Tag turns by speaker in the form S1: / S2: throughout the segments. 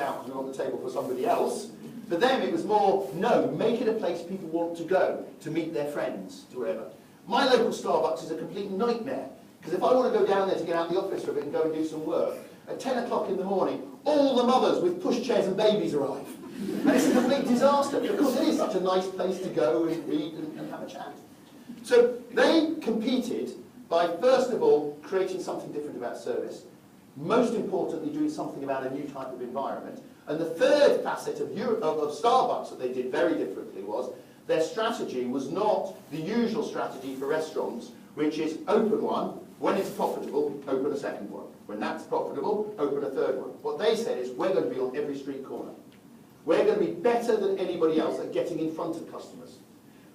S1: out because we want the table for somebody else. For them, it was more, no, make it a place people want to go to meet their friends, to wherever. My local Starbucks is a complete nightmare, because if I want to go down there to get out of the office for a bit and go and do some work, at 10 o'clock in the morning, all the mothers with pushchairs and babies arrive. And it's a complete disaster, because it is such a nice place to go and read and have a chat. So they competed by, first of all, creating something different about service, most importantly, doing something about a new type of environment. And the third facet of Starbucks that they did very differently was their strategy was not the usual strategy for restaurants, which is open one, when it's profitable, open a second one. When that's profitable, open a third one. What they said is, we're going to be on every street corner. We're going to be better than anybody else at getting in front of customers.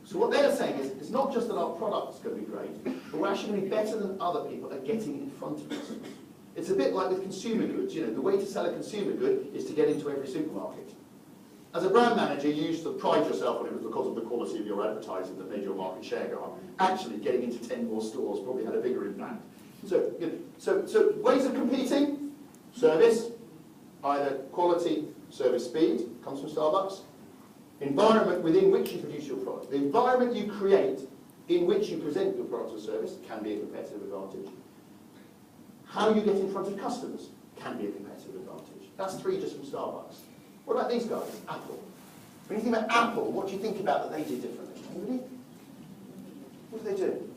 S1: So what they're saying is, it's not just that our product's going to be great, but we're actually going to be better than other people at getting in front of customers. It's a bit like with consumer goods. You know, the way to sell a consumer good is to get into every supermarket. As a brand manager, you used to pride yourself on it was because of the quality of your advertising that made your market share go up. Actually, getting into 10 more stores probably had a bigger impact. So, so ways of competing: service, either quality, service, speed, comes from Starbucks. Environment within which you produce your product. The environment you create in which you present your product or service can be a competitive advantage. How you get in front of customers can be a competitive advantage. That's three just from Starbucks. What about these guys? Apple. When you think about Apple, what do you think about that they did differently? Anybody? What do they do?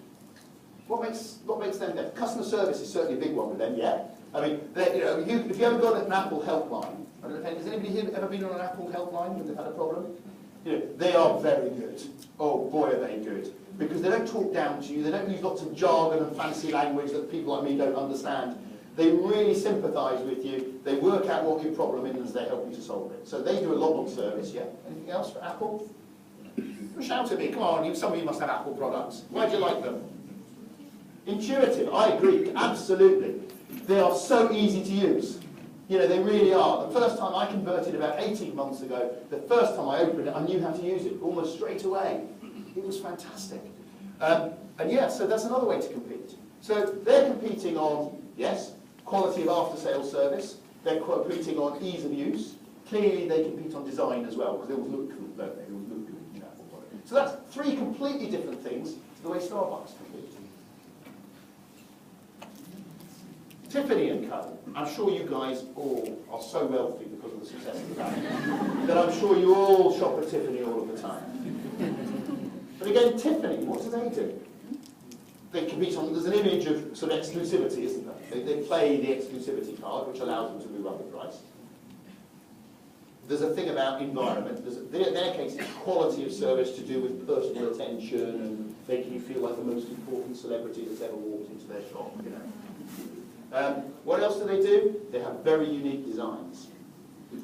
S1: What makes them better? Customer service is certainly a big one with them, yeah? I mean, you know, if you haven't got an Apple helpline, I don't know if has anybody here ever been on an Apple helpline when they've had a problem? You know, they are very good. Oh boy, are they good. Because they don't talk down to you, they don't use lots of jargon and fancy language that people like me don't understand. They really sympathise with you, they work out what your problem is and they help you to solve it. So they do a lot on service, yeah? Anything else for Apple? Shout at me, come on, some of you must have Apple products. Why do you like them? Intuitive, I agree, absolutely. They are so easy to use. You know, they really are. The first time I converted about 18 months ago, the first time I opened it, I knew how to use it almost straight away. It was fantastic. And yeah, so that's another way to compete. So they're competing on, yes, quality of after-sales service. They're competing on ease of use. Clearly they compete on design as well, because they always look cool, don't they? They always look good, you know. So that's three completely different things to the way Starbucks competes. Tiffany & Co. I'm sure you guys all are so wealthy because of the success of the brand that I'm sure you all shop at Tiffany all of the time. But again, Tiffany, what do? They compete on, there's an image of sort of exclusivity, isn't there? They play the exclusivity card, which allows them to move up the price. There's a thing about environment. In their case, it's quality of service to do with personal attention and making you feel like the most important celebrity that's ever walked into their shop, you know. What else do? They have very unique designs.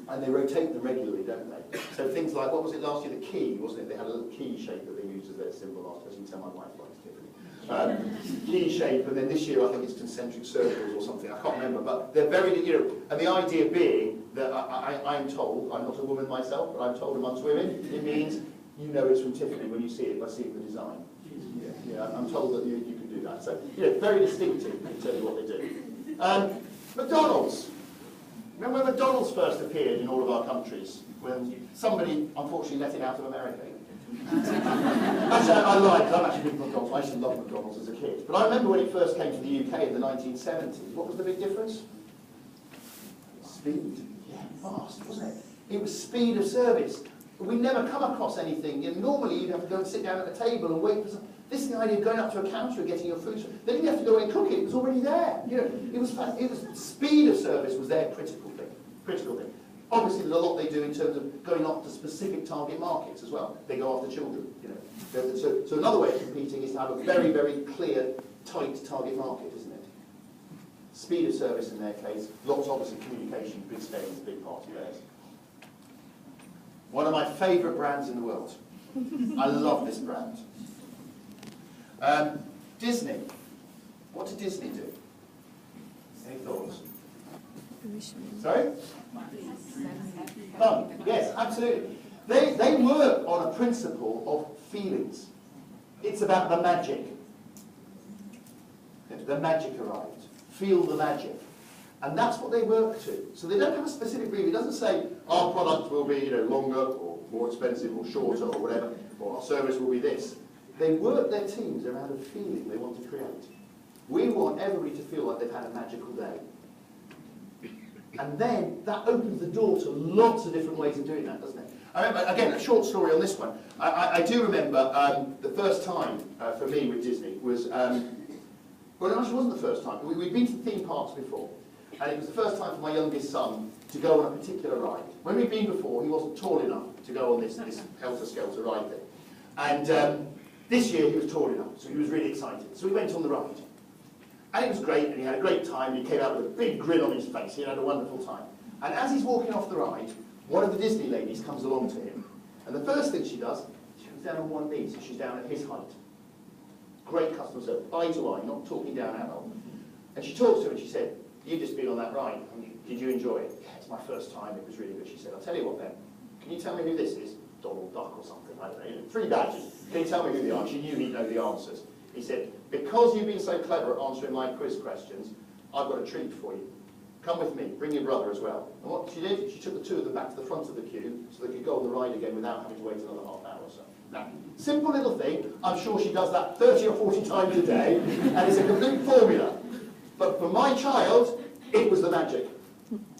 S1: And they rotate them regularly, don't they? So things like, what was it last year? The key, wasn't it? They had a little key shape that they used as their symbol last year. You can tell my wife likes Tiffany. Key shape, and then this year I think it's concentric circles or something. I can't remember. But they're very, you know, and the idea being that I'm told, I'm not a woman myself, but I'm told amongst women, it means you know it's from Tiffany when you see it by seeing the design. Yeah, I'm told that you can do that. So, you know, very distinctive in terms of what they do. McDonald's. Remember when McDonald's first appeared in all of our countries? When somebody, unfortunately, let it out of America. Actually, I lied, because I'm actually big McDonald's. I used to love McDonald's as a kid. But I remember when it first came to the UK in the 1970s. What was the big difference? Speed. Yeah, fast, wasn't it? It was speed of service. We never come across anything. You know, normally, you'd have to go and sit down at a table and wait for some. This is the idea of going up to a counter and getting your food. They didn't have to go and cook it; it was already there. You know, it was speed of service was their critical thing. Critical thing. Obviously, there's a lot they do in terms of going after specific target markets as well. They go after children. You know, so another way of competing is to have a very, very clear, tight target market, isn't it? Speed of service in their case. Lots, obviously, communication, big scale is a big part of theirs. One of my favourite brands in the world. I love this brand. Disney. What did Disney do? Any thoughts? Sorry? Fun. Yes, absolutely. They work on a principle of feelings. It's about the magic. The magic arrived. Feel the magic. And that's what they work to. So they don't have a specific brief. It doesn't say our product will be longer or more expensive or shorter or whatever, or our service will be this. They work their teams around a feeling they want to create. We want everybody to feel like they've had a magical day. And then that opens the door to lots of different ways of doing that, doesn't it? I remember, again, a short story on this one. I do remember the first time for me with Disney was, well, it actually wasn't the first time. We'd been to theme parks before, and it was the first time for my youngest son to go on a particular ride. When we'd been before, he wasn't tall enough to go on this helter-skelter ride thing. And this year he was tall enough, so he was really excited. So we went on the ride. And it was great, and he had a great time, and he came out with a big grin on his face. He had a wonderful time. And as he's walking off the ride, one of the Disney ladies comes along to him. And the first thing she does, she comes down on one knee, so she's down at his height. Great customer service, eye to eye, not talking down at all. And she talks to him and she said, "You've just been on that ride. Did you enjoy it?" "Yeah, it's my first time. It was really good." She said, "I'll tell you what then. Can you tell me who this is?" Donald Duck or something, I don't know. 3 badges. "Can you tell me who they are?" She knew he'd know the answers. He said, "Because you've been so clever at answering my quiz questions, I've got a treat for you. Come with me, bring your brother as well." And what she did, she took the 2 of them back to the front of the queue so they could go on the ride again without having to wait another half hour or so. Now, simple little thing, I'm sure she does that 30 or 40 times a day, and it's a complete formula. But for my child, it was the magic.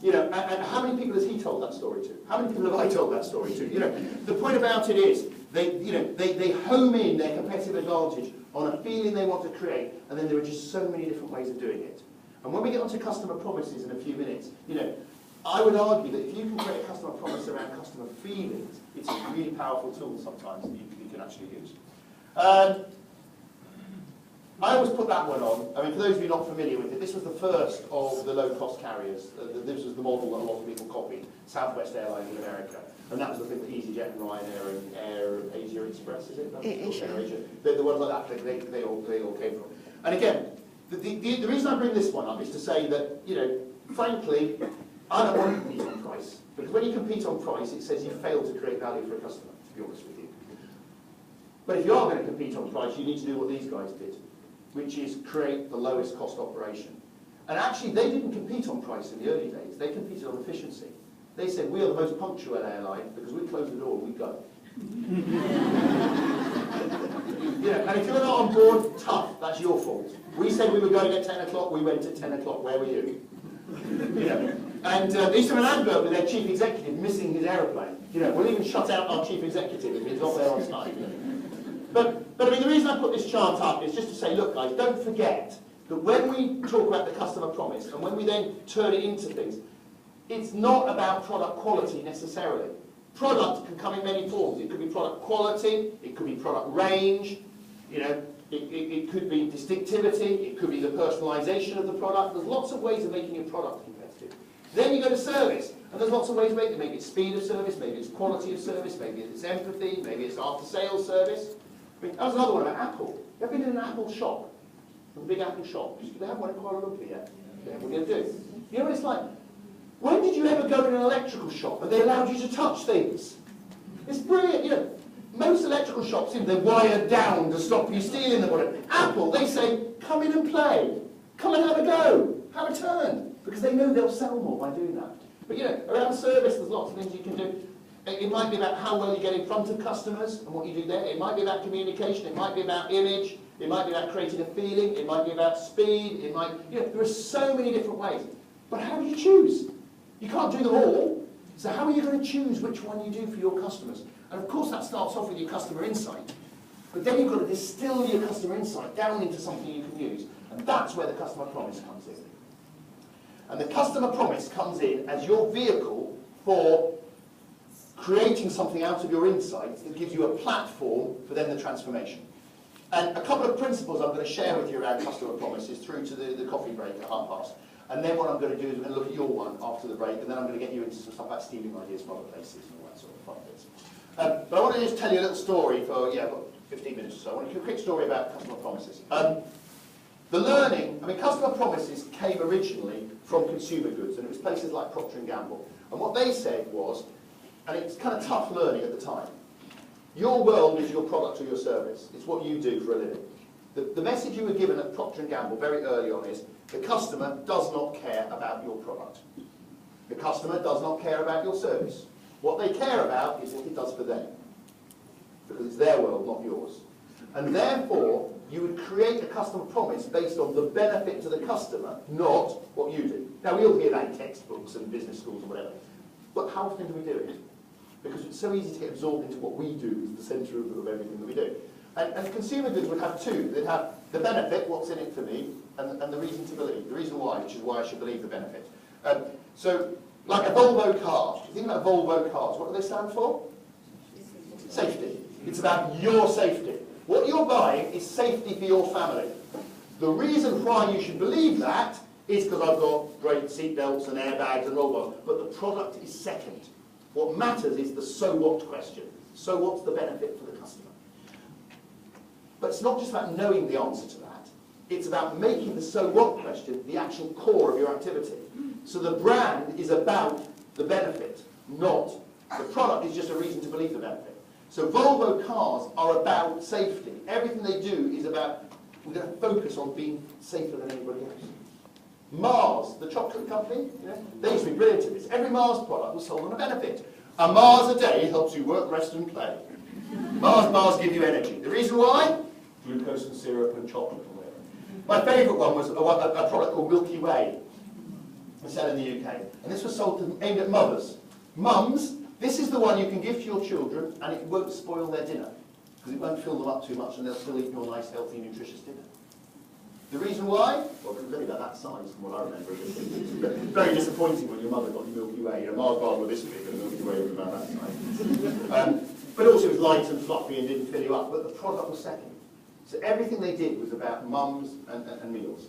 S1: You know, and how many people has he told that story to? How many people have I told that story to? You know, the point about it is, they home in their competitive advantage on a feeling they want to create, and then there are just so many different ways of doing it. And when we get onto customer promises in a few minutes, you know, I would argue that if you can create a customer promise around customer feelings, it's a really powerful tool sometimes that you can actually use. I always put that one on. I mean, for those of you not familiar with it, this was the first of the low-cost carriers. This was the model that a lot of people copied, Southwest Airlines in America. And that was the thing that EasyJet and Ryanair and Air Asia Express, is it? Asia. The ones like that, they all came from. And again, the reason I bring this one up is to say that, you know, frankly, I don't want to compete on price. Because when you compete on price, it says you fail to create value for a customer, to be honest with you. But if you are going to compete on price, you need to do what these guys did, which is create the lowest cost operation. And actually, they didn't compete on price in the early days. They competed on efficiency. They said, we are the most punctual airline because we close the door and we go. Yeah, and if you're not on board, tough, that's your fault. We said we were going at 10 o'clock, we went at 10 o'clock, where were you? You know, and they used to have an advert with their chief executive missing his aeroplane. You know, we'll even shut out our chief executive if he's not there on time. But I mean, the reason I put this chart up is just to say, look guys, don't forget that when we talk about the customer promise and when we then turn it into things, it's not about product quality necessarily. Product can come in many forms. It could be product quality, it could be product range, you know, it could be distinctivity, it could be the personalization of the product. There's lots of ways of making your product competitive. Then you go to service, and there's lots of ways of making it. Maybe it's speed of service, maybe it's quality of service, maybe it's empathy, maybe it's after-sales service. I mean, that was another one about Apple. You ever been in an Apple shop? A big Apple shop? Do they have one in Kuala Lumpur yet? Yeah, what are we going to do? You know what it's like? When did you ever go in an electrical shop and they allowed you to touch things? It's brilliant, you know. Most electrical shops, they're wired down to stop you stealing them. Whatever. Apple, they say, come in and play. Come and have a go. Have a turn. Because they know they'll sell more by doing that. But you know, around service, there's lots of things you can do. It might be about how well you get in front of customers and what you do there. It might be about communication. It might be about image. It might be about creating a feeling. It might be about speed. It might, you know, there are so many different ways. But how do you choose? You can't do them all. So how are you going to choose which one you do for your customers? And of course that starts off with your customer insight. But then you've got to distill your customer insight down into something you can use. And that's where the customer promise comes in. And the customer promise comes in as your vehicle for creating something out of your insights that gives you a platform for then the transformation. And a couple of principles I'm going to share with you around customer promises through to the coffee break at 1:30. And then what I'm going to do is I'm going to look at your one after the break, and then I'm going to get you into some stuff about stealing ideas from other places and all that sort of fun bits. But I want to just tell you a little story for, about 15 minutes or so. I want to give a quick story about customer promises. The learning, I mean, customer promises came originally from consumer goods, and it was places like Procter & Gamble. And what they said was, and it's kind of tough learning at the time, your world is your product or your service. It's what you do for a living. The message you were given at Procter & Gamble very early on is, the customer does not care about your product. The customer does not care about your service. What they care about is what it does for them. Because it's their world, not yours. And therefore, you would create a customer promise based on the benefit to the customer, not what you do. Now, we all hear that in textbooks and business schools and whatever. But how often do we do it? Because it's so easy to get absorbed into what we do as the centre of everything that we do. And consumer goods would have two. They'd have the benefit, what's in it for me, and the reason to believe, the reason why, which is why I should believe the benefit. So, like a Volvo car, if you think about Volvo cars, what do they stand for? Safety. It's about your safety. What you're buying is safety for your family. The reason why you should believe that is because I've got great seat belts and airbags and roll bars, but the product is second. What matters is the so what question. So what's the benefit for the customer? But it's not just about knowing the answer to that. It's about making the so what question the actual core of your activity. So the brand is about the benefit, not the product is just a reason to believe the benefit. So Volvo cars are about safety. Everything they do is about, we're going to focus on being safer than anybody else. Mars, the chocolate company, they used to be brilliant at this. Every Mars product was sold on a benefit. A Mars a day helps you work, rest and play. Mars bars give you energy. The reason why? Glucose and syrup and chocolate and whatever. My favourite one was a product called Milky Way. We sell in the UK. And this was sold aimed at mothers. Mums, this is the one you can give to your children and it won't spoil their dinner. Because it won't fill them up too much and they'll still eat your nice, healthy, nutritious dinner. The reason why? Well, because it's only about that size from what I remember. It's very disappointing when your mother got your Milky Way. Your Mars bar was this big and the Milky Way was about that size. But also it was light and fluffy and didn't fill you up. But the product was second. So everything they did was about mums and meals.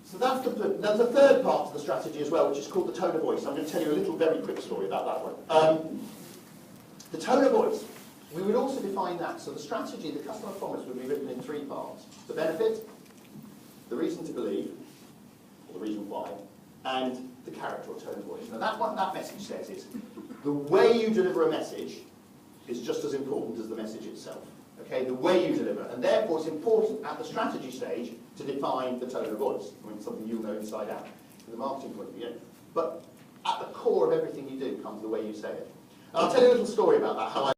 S1: So that's there's a third part to the strategy as well, which is called the tone of voice. I'm going to tell you a little very quick story about that one. The tone of voice. We would also define that. So the strategy, the customer promise, would be written in three parts. The benefit, the reason to believe, or the reason why, and the character or tone of voice. Now that what that message says is, the way you deliver a message is just as important as the message itself. Okay, the way you deliver. And therefore it's important at the strategy stage to define the tone of voice. I mean, it's something you'll know inside out from the marketing point of view. But at the core of everything you do comes the way you say it. And I'll tell you a little story about that, how I